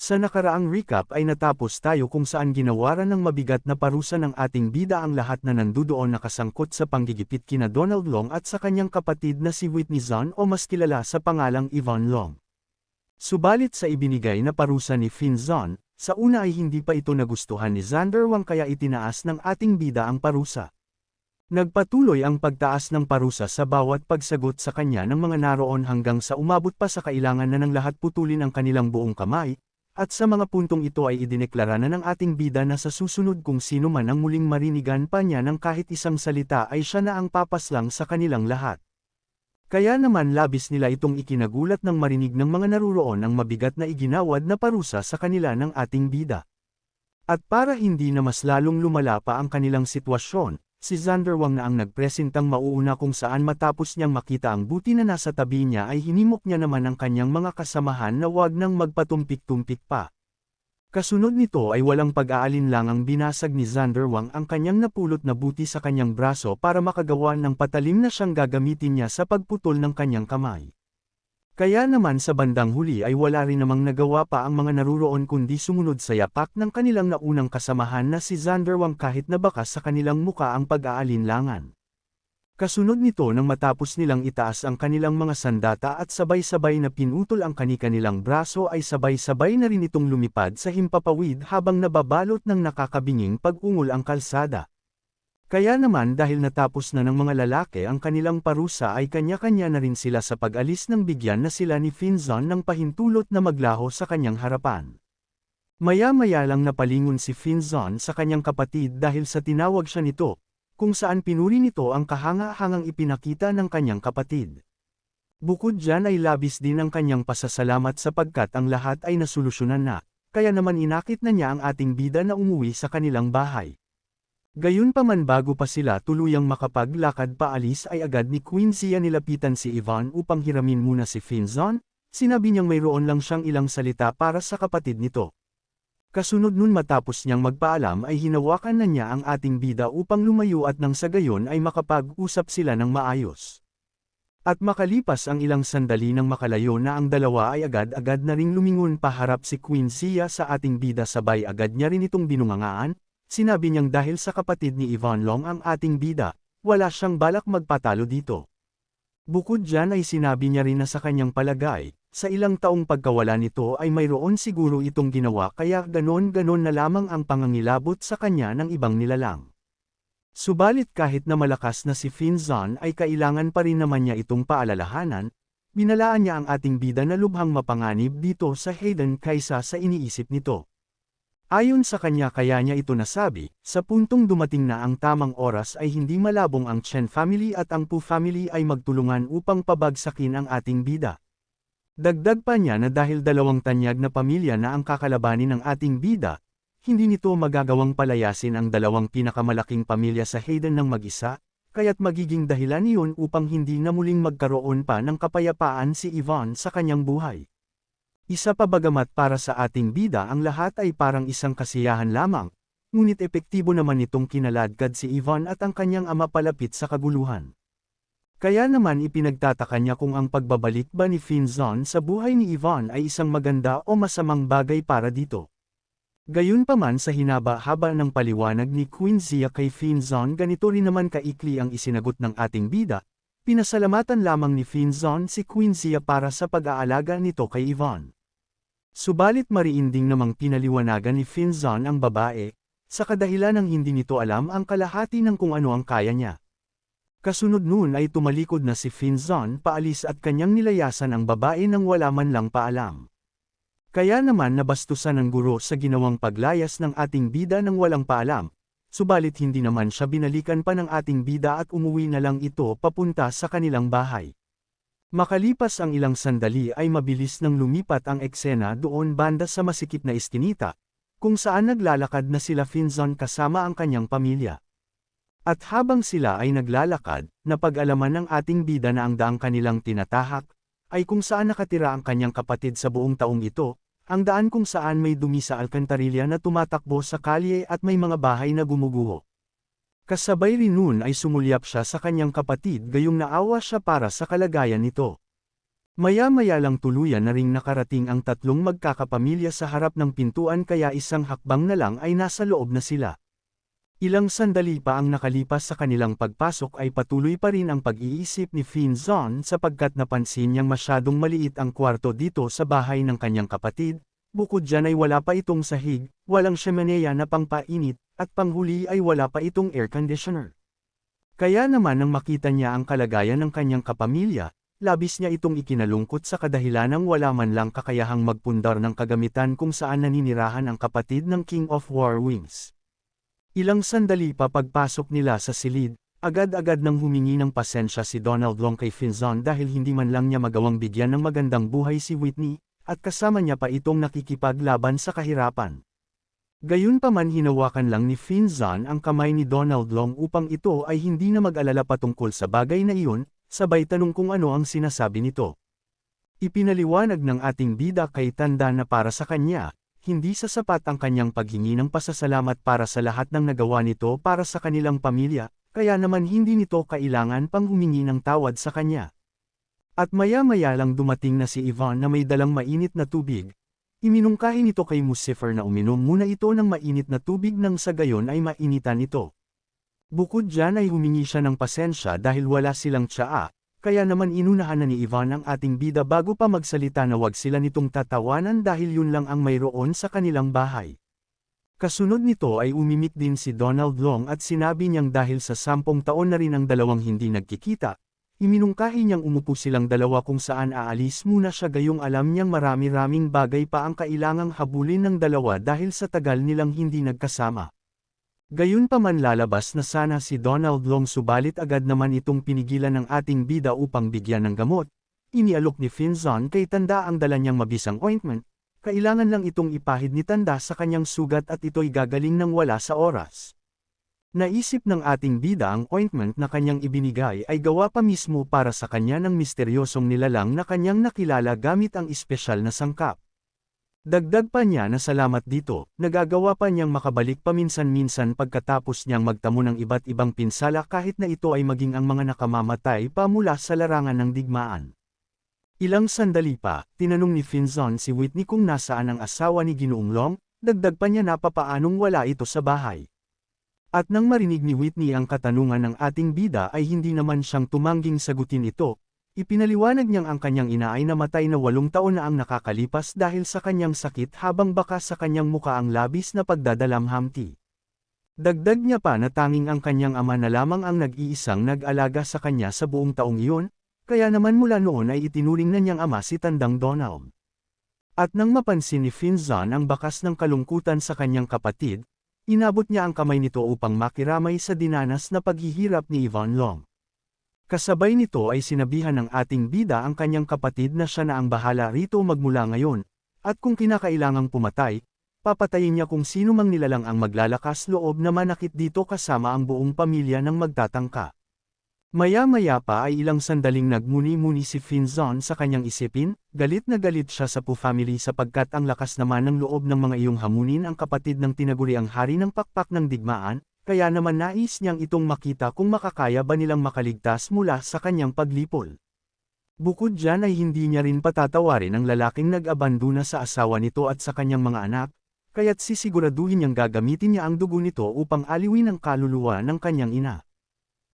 Sa nakaraang recap ay natapos tayo kung saan ginawaran ng mabigat na parusa ng ating bida ang lahat na nandudoon nakasangkot sa panggigipit kina Donald Long at sa kanyang kapatid na si Whitney Zon o mas kilala sa pangalang Yvonne Long. Subalit sa ibinigay na parusa ni Finn Zon, sa una ay hindi pa ito nagustuhan ni Xander Wang kaya itinaas ng ating bida ang parusa. Nagpatuloy ang pagtaas ng parusa sa bawat pagsagot sa kanya ng mga naroon hanggang sa umabot pa sa kailangan na ng lahat putulin ang kanilang buong kamay, at sa mga puntong ito ay idineklara na ng ating bida na sa susunod kung sino man ang muling marinigan pa niya ng kahit isang salita ay siya na ang papaslang sa kanilang lahat. Kaya naman labis nila itong ikinagulat nang marinig ng mga naruroon ang mabigat na iginawad na parusa sa kanila ng ating bida. At para hindi na mas lalong lumala pa ang kanilang sitwasyon, si Xander Wang na ang nagpresentang mauuna kung saan matapos niyang makita ang buti na nasa tabi niya ay hinimok niya naman ang kanyang mga kasamahan na wag nang magpatumpik-tumpik pa. Kasunod nito ay walang pag-aalinlangang binasag ni Xander Wang ang kanyang napulot na buti sa kanyang braso para makagawa ng patalim na siyang gagamitin niya sa pagputol ng kanyang kamay. Kaya naman sa bandang huli ay wala rin namang nagawa pa ang mga naruroon kundi sumunod sa yapak ng kanilang naunang kasamahan na si Xander Wang kahit na bakas sa kanilang muka ang pag-aalinlangan. Kasunod nito nang matapos nilang itaas ang kanilang mga sandata at sabay-sabay na pinutol ang kani-kanilang braso ay sabay-sabay na rin itong lumipad sa himpapawid habang nababalot ng nakakabinging pag-ungol ang kalsada. Kaya naman dahil natapos na ng mga lalaki ang kanilang parusa ay kanya-kanya na rin sila sa pag-alis nang bigyan na sila ni Finn Zon ng pahintulot na maglaho sa kanyang harapan. Maya-maya lang napalingon si Finn Zon sa kanyang kapatid dahil sa tinawag siya nito, kung saan pinuri nito ang kahanga-hangang ipinakita ng kanyang kapatid. Bukod dyan ay labis din ang kanyang pasasalamat sapagkat ang lahat ay nasolusyonan na, kaya naman inakit na niya ang ating bida na umuwi sa kanilang bahay. Gayunpaman bago pa sila tuluyang makapaglakad paalis ay agad ni Queen Xia nilapitan si Yvonne upang hiramin muna si Finn Zon, sinabi niyang mayroon lang siyang ilang salita para sa kapatid nito. Kasunod nun matapos niyang magpaalam ay hinawakan na niya ang ating bida upang lumayo at nang sa gayon ay makapag-usap sila ng maayos. At makalipas ang ilang sandali nang makalayo na ang dalawa ay agad-agad na ring lumingon paharap si Queen Xia sa ating bida sabay agad niya rin itong binungangaan. Sinabi niyang dahil sa kapatid ni Yvonne Long ang ating bida, wala siyang balak magpatalo dito. Bukod dyan ay sinabi niya rin na sa kanyang palagay, sa ilang taong pagkawala nito ay mayroon siguro itong ginawa kaya ganon-ganon na lamang ang pangangilabot sa kanya ng ibang nilalang. Subalit kahit na malakas na si Finn Zon ay kailangan pa rin naman niya itong paalalahanan, binalaan niya ang ating bida na lubhang mapanganib dito sa Hayden kaysa sa iniisip nito. Ayon sa kanya kaya niya ito nasabi, sa puntong dumating na ang tamang oras ay hindi malabong ang Chen family at ang Pu family ay magtulungan upang pabagsakin ang ating bida. Dagdag pa niya na dahil dalawang tanyag na pamilya na ang kakalabanin ng ating bida, hindi nito magagawang palayasin ang dalawang pinakamalaking pamilya sa Hayden ng mag-isa, kaya't magiging dahilan iyon upang hindi na muling magkaroon pa ng kapayapaan si Yvonne sa kanyang buhay. Isa pa bagamat para sa ating bida ang lahat ay parang isang kasiyahan lamang, ngunit epektibo naman itong kinaladkad si Yvonne at ang kanyang ama palapit sa kaguluhan. Kaya naman ipinagtataka niya kung ang pagbabalik ba ni Finn Zon sa buhay ni Yvonne ay isang maganda o masamang bagay para dito. Gayunpaman sa hinaba-haba ng paliwanag ni Queen Xia kay Finn Zon ganito rin naman kaikli ang isinagot ng ating bida, pinasalamatan lamang ni Finn Zon si Queen Xia para sa pag-aalaga nito kay Yvonne. Subalit mariinding namang pinaliwanagan ni Finn Zon ang babae, sa kadahilan ng hindi nito alam ang kalahati ng kung ano ang kaya niya. Kasunod nun ay tumalikod na si Finn Zon paalis at kanyang nilayasan ang babae nang wala man lang paalam. Kaya naman nabastusan ng guro sa ginawang paglayas ng ating bida nang walang paalam, subalit hindi naman siya binalikan pa ng ating bida at umuwi na lang ito papunta sa kanilang bahay. Makalipas ang ilang sandali ay mabilis nang lumipat ang eksena doon banda sa masikip na iskinita, kung saan naglalakad na sila Finn Zon kasama ang kanyang pamilya. At habang sila ay naglalakad, napag-alaman ng ating bida na ang daang kanilang tinatahak, ay kung saan nakatira ang kanyang kapatid sa buong taong ito, ang daan kung saan may dumi sa alkantarilya na tumatakbo sa kalye at may mga bahay na gumuguho. Kasabay rin nun ay sumulyap siya sa kanyang kapatid gayong naawa siya para sa kalagayan nito. Maya-maya lang tuluyan na ring nakarating ang tatlong magkakapamilya sa harap ng pintuan kaya isang hakbang na lang ay nasa loob na sila. Ilang sandali pa ang nakalipas sa kanilang pagpasok ay patuloy pa rin ang pag-iisip ni Finzon sapagkat napansin niyang masyadong maliit ang kwarto dito sa bahay ng kanyang kapatid, bukod dyan ay wala pa itong sahig, walang simeneya na pangpainit, at panghuli ay wala pa itong air conditioner. Kaya naman nang makita niya ang kalagayan ng kanyang kapamilya, labis niya itong ikinalungkot sa kadahilanang wala man lang kakayahang magpundar ng kagamitan kung saan naninirahan ang kapatid ng King of War Wings. Ilang sandali pa pagpasok nila sa silid, agad-agad nang humingi ng pasensya si Donald Long kay Finzon dahil hindi man lang niya magawang bigyan ng magandang buhay si Whitney, at kasama niya pa itong nakikipaglaban sa kahirapan. Gayunpaman hinawakan lang ni Finzon ang kamay ni Donald Long upang ito ay hindi na mag-alala patungkol sa bagay na iyon, sabay tanong kung ano ang sinasabi nito. Ipinaliwanag ng ating bida kay Tanda na para sa kanya, hindi sasapat ang kanyang paghingi ng pasasalamat para sa lahat ng nagawa nito para sa kanilang pamilya, kaya naman hindi nito kailangan pang humingi ng tawad sa kanya. At maya-maya lang dumating na si Yvonne na may dalang mainit na tubig. Iminungkahi nito kay Lucifer na uminom muna ito ng mainit na tubig nang sa gayon ay mainitan ito. Bukod dyan ay humingi siya ng pasensya dahil wala silang tsaa, kaya naman inunahan na ni Yvonne ang ating bida bago pa magsalita na wag sila nitong tatawanan dahil yun lang ang mayroon sa kanilang bahay. Kasunod nito ay umimik din si Donald Long at sinabi niyang dahil sa 10 taon na rin ang dalawang hindi nagkikita, iminungkahi niyang umupo silang dalawa kung saan aalis muna siya gayong alam niyang marami-raming bagay pa ang kailangang habulin ng dalawa dahil sa tagal nilang hindi nagkasama. Gayunpaman lalabas na sana si Donald Long subalit agad naman itong pinigilan ng ating bida upang bigyan ng gamot. Inialok ni Finzon kay Tanda ang dala niyang mabisang ointment, kailangan lang itong ipahid ni Tanda sa kanyang sugat at ito'y gagaling nang wala sa oras. Naisip ng ating bida ang ointment na kanyang ibinigay ay gawa pa mismo para sa kanya ng misteryosong nilalang na kanyang nakilala gamit ang espesyal na sangkap. Dagdag pa niya na salamat dito, nagagawa pa niyang makabalik paminsan-minsan pagkatapos niyang magtamo ng iba't ibang pinsala kahit na ito ay maging ang mga nakamamatay pa mula sa larangan ng digmaan. Ilang sandali pa, tinanong ni Finzon si Whitney kung nasaan ang asawa ni Ginoong Long, dagdag pa niya na papaanong wala ito sa bahay. At nang marinig ni Whitney ang katanungan ng ating bida ay hindi naman siyang tumangging sagutin ito, ipinaliwanag niyang ang kanyang ina ay namatay na 8 taon na ang nakakalipas dahil sa kanyang sakit habang baka sa kanyang muka ang labis na pagdadalamhamti. Dagdag niya pa na tanging ang kanyang ama na lamang ang nag-iisang nag-alaga sa kanya sa buong taong iyon, kaya naman mula noon ay itinuring na niyang ama si Tandang Donald. At nang mapansin ni Finzon ang bakas ng kalungkutan sa kanyang kapatid, inabot niya ang kamay nito upang makiramay sa dinanas na paghihirap ni Yvonne Long. Kasabay nito ay sinabihan ng ating bida ang kanyang kapatid na siya na ang bahala rito magmula ngayon, at kung kinakailangang pumatay, papatayin niya kung sino mang nilalang ang maglalakas loob na manakit dito kasama ang buong pamilya ng magtatangka. Maya-maya pa ay ilang sandaling nagmuni-muni si Finzon sa kanyang isipin, galit na galit siya sa Pu family sapagkat ang lakas naman ng loob ng mga iyong hamunin ang kapatid ng tinaguriang hari ng pakpak ng digmaan, kaya naman nais niyang itong makita kung makakaya ba nilang makaligtas mula sa kanyang paglipol. Bukod dyan ay hindi niya rin patatawarin ang lalaking nag-abandona sa asawa nito at sa kanyang mga anak, kaya't sisiguraduhin niyang gagamitin niya ang dugo nito upang aliwin ang kaluluwa ng kanyang ina.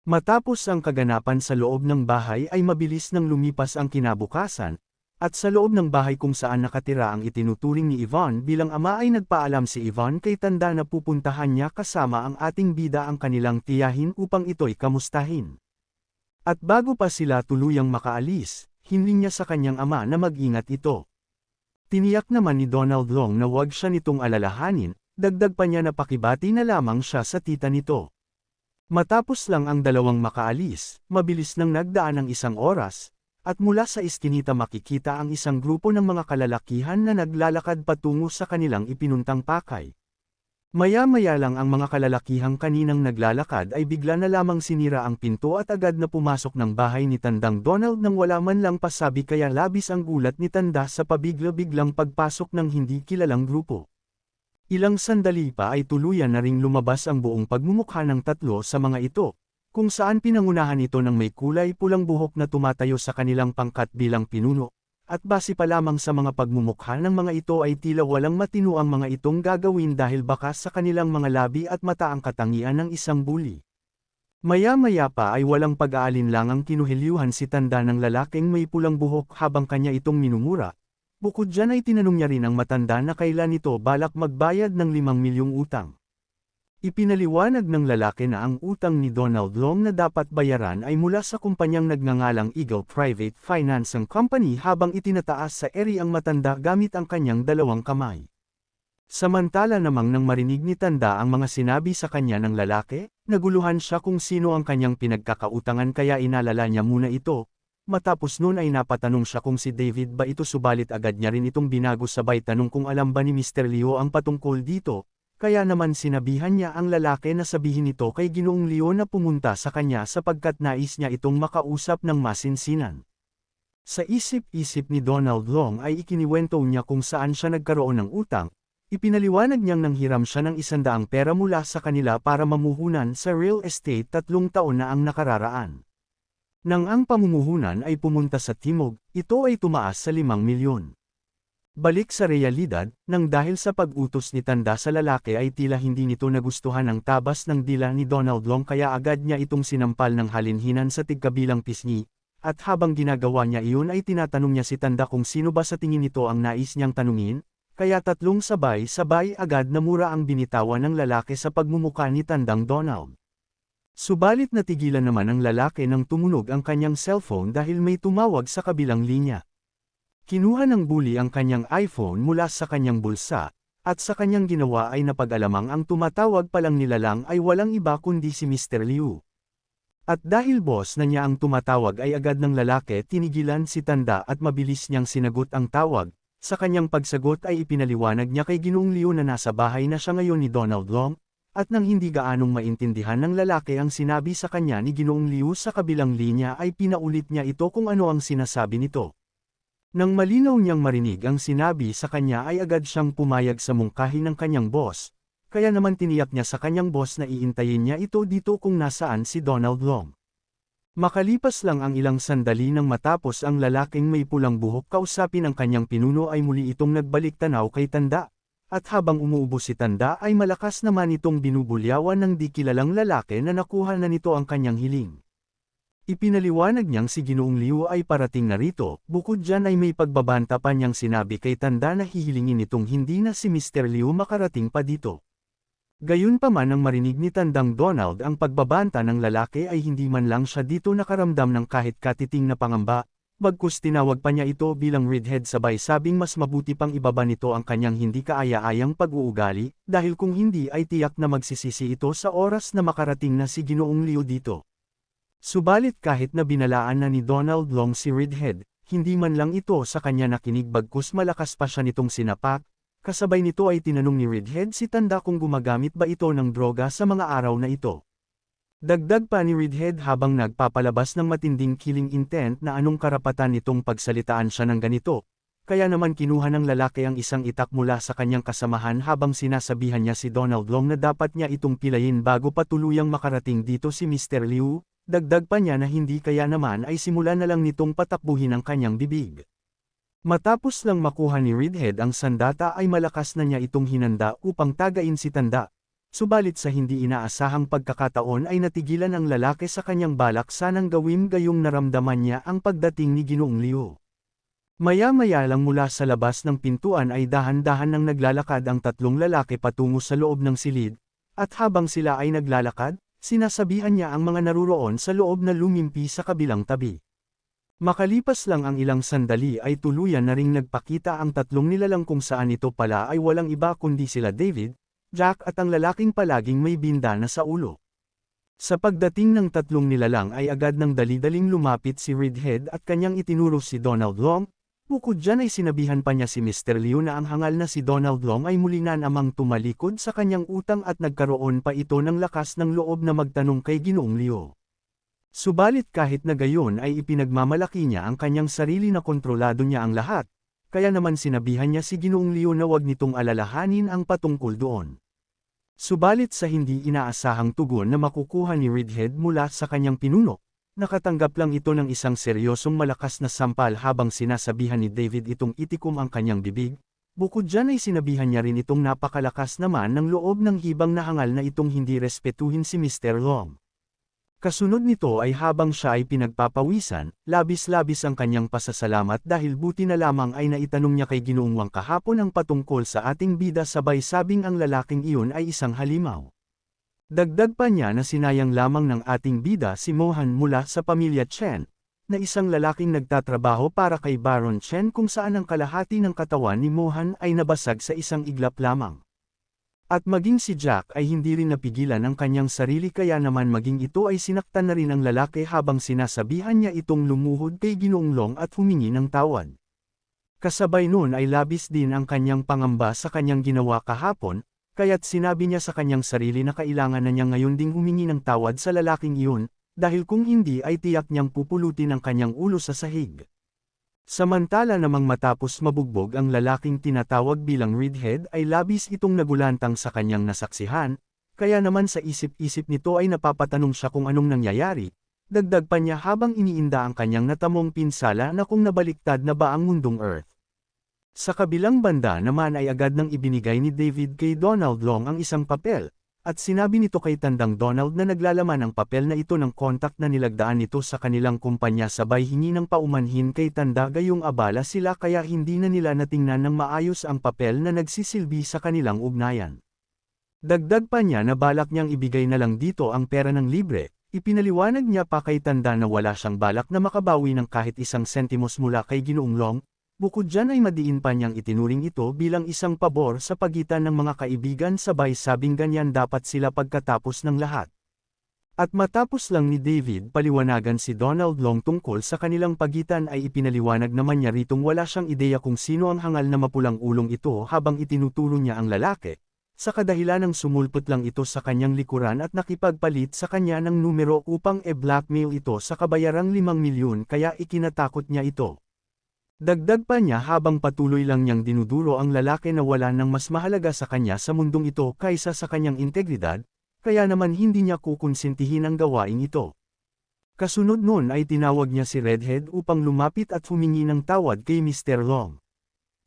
Matapos ang kaganapan sa loob ng bahay ay mabilis nang lumipas ang kinabukasan, at sa loob ng bahay kung saan nakatira ang itinuturing ni Yvonne bilang ama ay nagpaalam si Yvonne kay Tanda na pupuntahan niya kasama ang ating bida ang kanilang tiyahin upang ito'y kamustahin. At bago pa sila tuluyang makaalis, hinling niya sa kanyang ama na mag-ingat ito. Tiniyak naman ni Donald Long na wag siya nitong alalahanin, dagdag pa niya na pakibati na lamang siya sa tita nito. Matapos lang ang dalawang makaalis, mabilis nang nagdaan ang 1 oras, at mula sa iskinita makikita ang isang grupo ng mga kalalakihan na naglalakad patungo sa kanilang ipinuntang pakay. Maya-maya lang ang mga kalalakihang kaninang naglalakad ay bigla na lamang sinira ang pinto at agad na pumasok ng bahay ni Tandang Donald nang wala man lang pasabi kaya labis ang gulat ni Tanda sa pabigla-biglang pagpasok ng hindi kilalang grupo. Ilang sandali pa ay tuluyan na ring lumabas ang buong pagmumukha ng tatlo sa mga ito, kung saan pinangunahan ito ng may kulay pulang buhok na tumatayo sa kanilang pangkat bilang pinuno, at base pa lamang sa mga pagmumukha ng mga ito ay tila walang matino ang mga itong gagawin dahil baka sa kanilang mga labi at mata ang katangian ng isang bully. Maya-maya pa ay walang pag-aalinlangang kinuhilyuhan si tanda ng lalaking may pulang buhok habang kanya itong minumura. Bukod dyan ay tinanong niya rin ang matanda na kailan ito balak magbayad ng 5 milyong utang. Ipinaliwanag ng lalaki na ang utang ni Donald Long na dapat bayaran ay mula sa kumpanyang nagngangalang Eagle Private Financing Company habang itinataas sa eri ang matanda gamit ang kanyang dalawang kamay. Samantala namang nang marinig ni tanda ang mga sinabi sa kanya ng lalaki, naguluhan siya kung sino ang kanyang pinagkakautangan kaya inalala niya muna ito. Matapos nun ay napatanong siya kung si David ba ito subalit agad niya rin itong binago sabay tanong kung alam ba ni Mr. Leo ang patungkol dito. Kaya naman sinabihan niya ang lalaki na sabihin ito kay Ginoong Leo na pumunta sa kanya sapagkat nais niya itong makausap ng masinsinan. Sa isip-isip ni Donald Long ay ikiniwento niya kung saan siya nagkaroon ng utang, ipinaliwanag niyang nanghiram siya ng 100 pera mula sa kanila para mamuhunan sa real estate 3 taon na ang nakararaan. Nang ang pamumuhunan ay pumunta sa timog, ito ay tumaas sa 5 milyon. Balik sa realidad, nang dahil sa pag-utos ni tanda sa lalaki ay tila hindi nito nagustuhan ang tabas ng dila ni Donald Long kaya agad niya itong sinampal ng halinhinan sa tigkabilang pisngi, at habang ginagawa niya iyon ay tinatanong niya si tanda kung sino ba sa tingin nito ang nais niyang tanungin, kaya tatlong sabay-sabay agad na mura ang binitawan ng lalaki sa pagmumukha ni tandang Donald. Subalit natigilan naman ang lalaki nang tumunog ang kanyang cellphone dahil may tumawag sa kabilang linya. Kinuha ng bully ang kanyang iPhone mula sa kanyang bulsa, at sa kanyang ginawa ay napag-alamang ang tumatawag palang nilalang ay walang iba kundi si Mr. Liu. At dahil boss na niya ang tumatawag ay agad ng lalaki tinigilan si tanda at mabilis niyang sinagot ang tawag. Sa kanyang pagsagot ay ipinaliwanag niya kay Ginoong Liu na nasa bahay na siya ngayon ni Donald Long, at nang hindi gaanong maintindihan ng lalaki ang sinabi sa kanya ni Ginoong Liu sa kabilang linya ay pinaulit niya ito kung ano ang sinasabi nito. Nang malinaw niyang marinig ang sinabi sa kanya ay agad siyang pumayag sa mungkahi ng kanyang boss, kaya naman tiniyak niya sa kanyang boss na iintayin niya ito dito kung nasaan si Donald Long. Makalipas lang ang ilang sandali nang matapos ang lalaking may pulang buhok kausapin ang kanyang pinuno ay muli itong nagbalik tanaw kay tanda, at habang umuubo si tanda ay malakas naman itong binubulyawan ng di kilalang lalaki na nakuha na nito ang kanyang hiling. Ipinaliwanag niyang si Ginoong Liu ay parating na rito, bukod dyan ay may pagbabanta pa niyang sinabi kay tanda na hihilingin itong hindi na si Mr. Liu makarating pa dito. Gayunpaman nang marinig ni tandang Donald ang pagbabanta ng lalaki ay hindi man lang siya dito nakaramdam ng kahit katiting na pangamba, bagkus tinawag pa niya ito bilang redhead sabay sabing mas mabuti pang ibaba nito ang kanyang hindi kaaya-ayang pag-uugali, dahil kung hindi ay tiyak na magsisisi ito sa oras na makarating na si Ginoong Liu dito. Subalit kahit na binalaan na ni Donald Long si Redhead, hindi man lang ito sa kanya nakinig bagkus malakas pa siya nitong sinapak, kasabay nito ay tinanong ni Redhead si tanda kung gumagamit ba ito ng droga sa mga araw na ito. Dagdag pa ni Redhead habang nagpapalabas ng matinding killing intent na anong karapatan nitong pagsalitaan siya ng ganito, kaya naman kinuha ng lalaki ang isang itak mula sa kanyang kasamahan habang sinasabihan niya si Donald Long na dapat niya itong pilayin bago pa tuluyang makarating dito si Mr. Liu. Dagdag pa niya na hindi kaya naman ay simula na lang nitong patakbuhin ang kanyang bibig. Matapos lang makuha ni Redhead ang sandata ay malakas na niya itong hinanda upang tagain si tanda. Subalit sa hindi inaasahang pagkakataon ay natigilan ang lalaki sa kanyang balak sanang gawin gayong naramdaman niya ang pagdating ni Ginoong Liu. Maya-maya lang mula sa labas ng pintuan ay dahan-dahan nang naglalakad ang tatlong lalaki patungo sa loob ng silid, at habang sila ay naglalakad, sinasabihan niya ang mga naruroon sa loob na lumimpi sa kabilang tabi. Makalipas lang ang ilang sandali ay tuluyan na ring nagpakita ang tatlong nilalang kung saan ito pala ay walang iba kundi sila David, Jack at ang lalaking palaging may bindana sa ulo. Sa pagdating ng tatlong nilalang ay agad ng dali-daling lumapit si Redhead at kanyang itinuro si Donald Long. Bukod dyan ay sinabihan pa niya si Mr. Liu na ang hangal na si Donald Long ay muli na namang tumalikod sa kanyang utang at nagkaroon pa ito ng lakas ng loob na magtanong kay Ginoong Liu. Subalit kahit na gayon ay ipinagmamalaki niya ang kanyang sarili na kontrolado niya ang lahat, kaya naman sinabihan niya si Ginoong Liu na wag nitong alalahanin ang patungkol doon. Subalit sa hindi inaasahang tugon na makukuha ni Redhead mula sa kanyang pinuno, nakatanggap lang ito ng isang seryosong malakas na sampal habang sinasabihan ni David itong itikom ang kanyang bibig. Bukod dyan ay sinabihan niya rin itong napakalakas naman ng loob ng hibang na hangal na itong hindi respetuhin si Mr. Long. Kasunod nito ay habang siya ay pinagpapawisan, labis-labis ang kanyang pasasalamat dahil buti na lamang ay naitanong niya kay Ginoong Wang kahapon ang patungkol sa ating bida sabay sabing ang lalaking iyon ay isang halimaw. Dagdag pa niya na sinayang lamang ng ating bida si Mohan mula sa pamilya Chen, na isang lalaking nagtatrabaho para kay Baron Chen kung saan ang kalahati ng katawan ni Mohan ay nabasag sa isang iglap lamang. At maging si Jack ay hindi rin napigilan ang kanyang sarili kaya naman maging ito ay sinaktan na rin ang lalaki habang sinasabihan niya itong lumuhod kay Ginoong Long at humingi ng tawad. Kasabay noon ay labis din ang kanyang pangamba sa kanyang ginawa kahapon, kaya't sinabi niya sa kanyang sarili na kailangan na niya ngayon ding humingi ng tawad sa lalaking iyon, dahil kung hindi ay tiyak niyang pupulutin ang kanyang ulo sa sahig. Samantala namang matapos mabugbog ang lalaking tinatawag bilang Redhead ay labis itong nagulantang sa kanyang nasaksihan, kaya naman sa isip-isip nito ay napapatanong siya kung anong nangyayari, dagdag pa niya habang iniinda ang kanyang natamong pinsala na kung nabaliktad na ba ang mundong Earth. Sa kabilang banda naman ay agad nang ibinigay ni David kay Donald Long ang isang papel, at sinabi nito kay Tandang Donald na naglalaman ang papel na ito ng kontak na nilagdaan nito sa kanilang kumpanya sabay hingi ng paumanhin kay Tanda gayong abala sila kaya hindi na nila natingnan ng maayos ang papel na nagsisilbi sa kanilang ugnayan. Dagdag pa niya na balak niyang ibigay na lang dito ang pera ng libre, ipinaliwanag niya pa kay Tanda na wala siyang balak na makabawi ng kahit isang sentimos mula kay Ginoong Long. Bukod dyan ay madiin pa niyang itinuring ito bilang isang pabor sa pagitan ng mga kaibigan sabay sabing ganyan dapat sila pagkatapos ng lahat. At matapos lang ni David paliwanagan si Donald Long tungkol sa kanilang pagitan ay ipinaliwanag naman niya ritong wala siyang ideya kung sino ang hangal na mapulang ulong ito habang itinuturo niya ang lalaki, sa kadahilan ng sumulpot lang ito sa kanyang likuran at nakipagpalit sa kanya ng numero upang e-blackmail ito sa kabayarang 5 milyon kaya ikinatakot niya ito. Dagdag pa niya habang patuloy lang niyang dinuduro ang lalaki na wala nang mas mahalaga sa kanya sa mundong ito kaysa sa kanyang integridad, kaya naman hindi niya kukonsintihin ang gawain ito. Kasunod nun ay tinawag niya si Redhead upang lumapit at humingi ng tawad kay Mr. Long.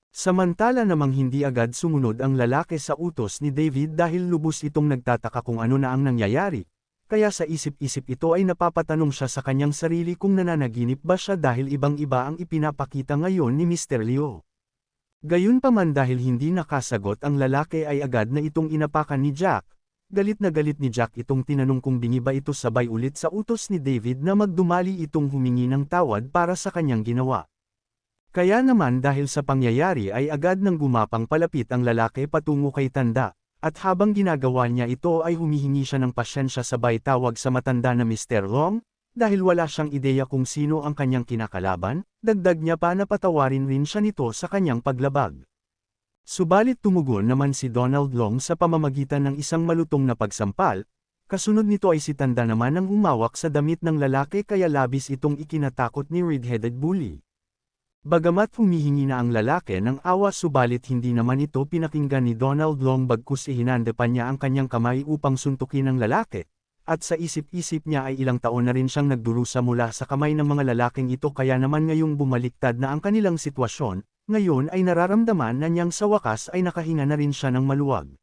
Samantala namang hindi agad sumunod ang lalaki sa utos ni David dahil lubos itong nagtataka kung ano na ang nangyayari. Kaya sa isip-isip ito ay napapatanong siya sa kanyang sarili kung nananaginip ba siya dahil ibang-iba ang ipinapakita ngayon ni Mr. Liu. Gayunpaman dahil hindi nakasagot ang lalaki ay agad na itong inapakan ni Jack. Galit na galit ni Jack itong tinanong kung bingi ba ito sabay ulit sa utos ni David na magdumali itong humingi ng tawad para sa kanyang ginawa. Kaya naman dahil sa pangyayari ay agad nang gumapang palapit ang lalaki patungo kay Tanda. At habang ginagawa niya ito ay humihingi siya ng pasyensya sabay tawag sa matanda na Mr. Long, dahil wala siyang ideya kung sino ang kanyang kinakalaban, dagdag niya pa na patawarin rin siya nito sa kanyang paglabag. Subalit tumugon naman si Donald Long sa pamamagitan ng isang malutong na pagsampal, kasunod nito ay si Tanda naman ang humawak sa damit ng lalaki kaya labis itong ikinatakot ni Red-Headed Bully. Bagamat humihingi na ang lalaki ng awa subalit hindi naman ito pinakinggan ni Donald Long bagkus ihinanda pa niya ang kanyang kamay upang suntukin ang lalaki, at sa isip-isip niya ay ilang taon na rin siyang nagdurusa mula sa kamay ng mga lalaking ito kaya naman ngayong bumaliktad na ang kanilang sitwasyon, ngayon ay nararamdaman na niyang sa wakas ay nakahinga na rin siya ng maluwag.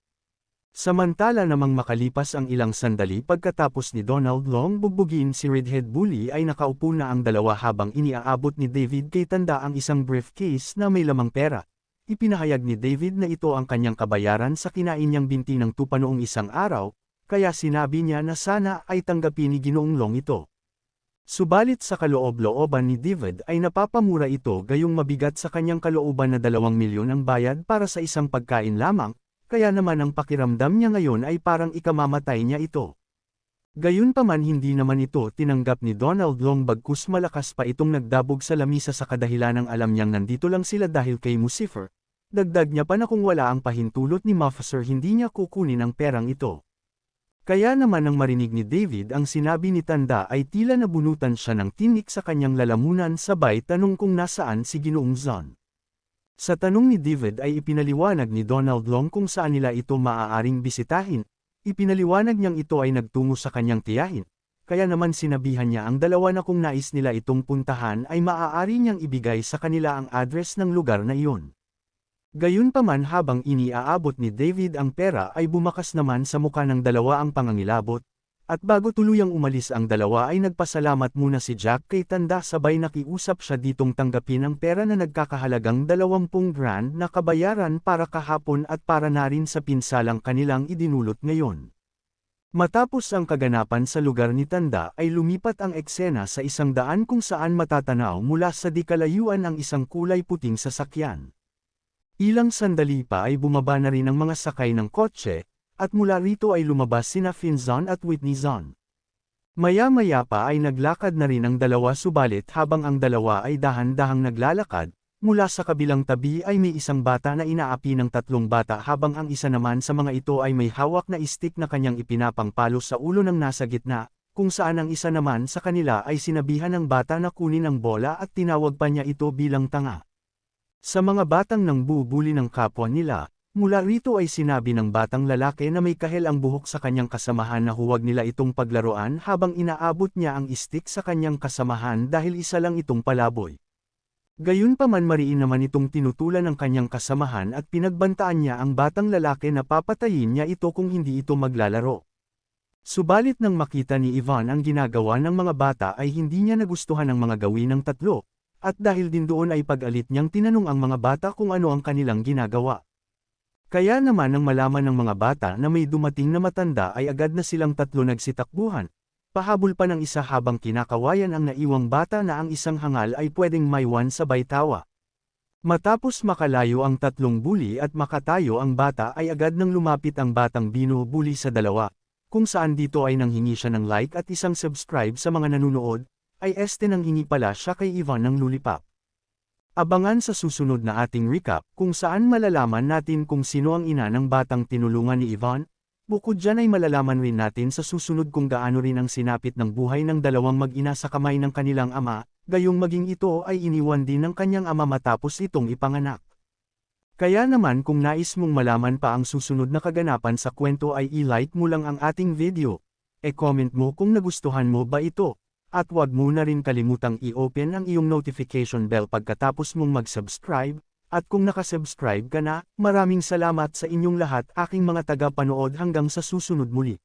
Samantala namang makalipas ang ilang sandali pagkatapos ni Donald Long bugbugin si Redhead Bully ay nakaupo na ang dalawa habang iniaabot ni David kay Tanda ang isang briefcase na may lamang pera. Ipinahayag ni David na ito ang kanyang kabayaran sa kinain niyang binti ng tupa noong isang araw, kaya sinabi niya na sana ay tanggapin ni Ginoong Long ito. Subalit sa kaloob-looban ni David ay napapamura ito gayong mabigat sa kanyang kalooban na 2 milyon ang bayad para sa isang pagkain lamang. Kaya naman ang pakiramdam niya ngayon ay parang ikamamatay niya ito. Gayunpaman hindi naman ito tinanggap ni Donald Long bagkus malakas pa itong nagdabog sa lamisa sa kadahilanang alam niyang nandito lang sila dahil kay Lucifer. Dagdag niya pa na kung wala ang pahintulot ni Mufasa hindi niya kukunin ang perang ito. Kaya naman nang marinig ni David ang sinabi ni Tanda ay tila nabunutan siya ng tinik sa kanyang lalamunan sabay tanong kung nasaan si Ginoong Zon. Sa tanong ni David ay ipinaliwanag ni Donald Long kung saan nila ito maaaring bisitahin, Ipinaliwanag niyang ito ay nagtungo sa kanyang tiyahin, kaya naman sinabihan niya ang dalawa na kung nais nila itong puntahan ay maaari niyang ibigay sa kanila ang address ng lugar na iyon. Gayunpaman habang iniaabot ni David ang pera ay bumakas naman sa muka ng dalawa ang pangangilabot, at bago tuluyang umalis ang dalawa ay nagpasalamat muna si Jack kay Tanda sabay nakiusap siya ditong tanggapin ang pera na nagkakahalagang 20,000 na kabayaran para kahapon at para na rin sa pinsalang kanilang idinulot ngayon. Matapos ang kaganapan sa lugar ni Tanda ay lumipat ang eksena sa 100 kung saan matatanaw mula sa di kalayuan ang isang kulay puting sasakyan. Ilang sandali pa ay bumaba na rin ang mga sakay ng kotse, at mula rito ay lumabas sina Finzon at Whitney Zon. Maya-maya pa ay naglakad na rin ang dalawa subalit habang ang dalawa ay dahan-dahang naglalakad, mula sa kabilang tabi ay may isang bata na inaapi ng 3 bata habang ang isa naman sa mga ito ay may hawak na stick na kanyang ipinapangpalo sa ulo ng nasa gitna, kung saan ang isa naman sa kanila ay sinabihan ng bata na kunin ang bola at tinawag pa niya ito bilang tanga. Sa mga batang nang bubuli ng kapwa nila, mula rito ay sinabi ng batang lalaki na may kahel ang buhok sa kanyang kasamahan na huwag nila itong paglaruan habang inaabot niya ang stick sa kanyang kasamahan dahil isa lang itong palaboy. Gayunpaman mariin naman itong tinutulan ng kanyang kasamahan at pinagbantaan niya ang batang lalaki na papatayin niya ito kung hindi ito maglalaro. Subalit nang makita ni Ivan ang ginagawa ng mga bata ay hindi niya nagustuhan ang mga gawin ng tatlo, at dahil din doon ay pag-alit niyang tinanong ang mga bata kung ano ang kanilang ginagawa. Kaya naman nang malaman ng mga bata na may dumating na matanda ay agad na silang tatlo nagsitakbuhan. Pahabol pa ng isa habang kinakawayan ang naiwang bata na ang isang hangal ay pwedeng maiwan sabay tawa. Matapos makalayo ang tatlong bully at makatayo ang bata ay agad nang lumapit ang batang binubuli sa dalawa, kung saan dito ay nanghingi siya ng like at isang subscribe sa mga nanunood, ay nang hingi pala siya kay Ivan ng lollipop. Abangan sa susunod na ating recap kung saan malalaman natin kung sino ang ina ng batang tinulungan ni Ivan. Bukod dyan ay malalaman rin natin sa susunod kung gaano rin ang sinapit ng buhay ng dalawang mag-ina sa kamay ng kanilang ama, gayong maging ito ay iniwan din ng kanyang ama matapos itong ipanganak. Kaya naman kung nais mong malaman pa ang susunod na kaganapan sa kwento ay i-like mo lang ang ating video, e-comment mo kung nagustuhan mo ba ito. At huwag mo na rin kalimutang i-open ang iyong notification bell pagkatapos mong mag-subscribe, at kung nakasubscribe ka na, maraming salamat sa inyong lahat aking mga taga-panood hanggang sa susunod muli.